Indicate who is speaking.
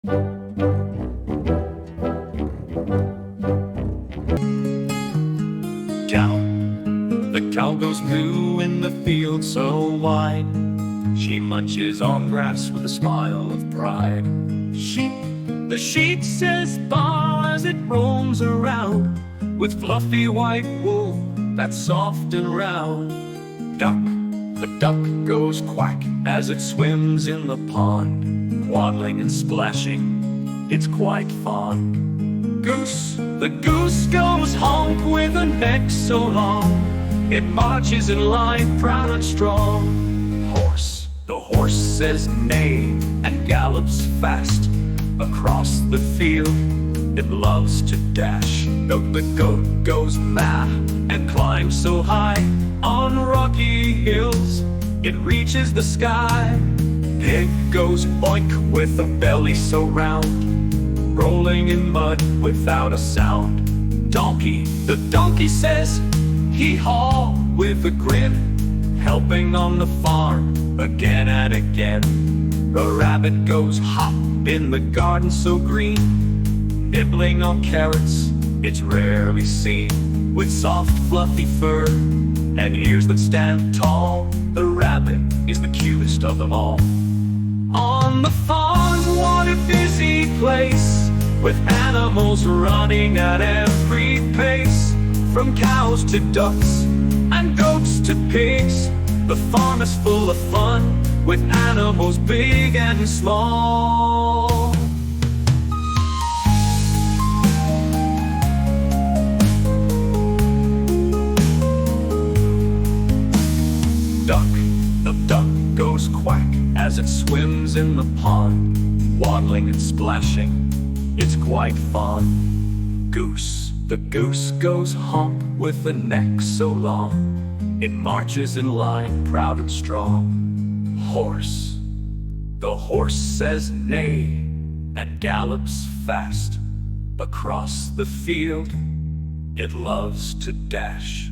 Speaker 1: Cow. The cow goes moo in the field so wide. She munches on grass with a smile of pride. Sheep. The sheep says baa as it roams around, with fluffy white wool that's soft and round. Duck. The duck goes quack as it swims in the pond, waddling and splashing, it's quite fun. Goose. The goose goes honk with a neck so long, it marches in line proud and strong. Horse. The horse says neigh and gallops fast across the field, it loves to dash. The goat goes ma and climbs so high on rocky hills, it reaches the sky. Pig goes boink with a belly so round, rolling in mud without a sound. Donkey. The donkey says hee-haw with a grin, helping on the farm again and again. The rabbit goes hop in the garden so green, nibbling on carrots, it's rarely seen. With soft fluffy fur and ears that stand tall, the rabbit is the cutest of them all. On the farm, what a busy place, with animals running at every pace. From cows to ducks and goats to pigs, the farm is full of fun, with animals big and small. Duck. The duck goes quack as it swims in the pond, waddling and splashing, it's quite fun. Goose. The goose goes hump with a neck so long, it marches in line proud and strong. Horse. The horse says neigh and gallops fast across the field, it loves to dash.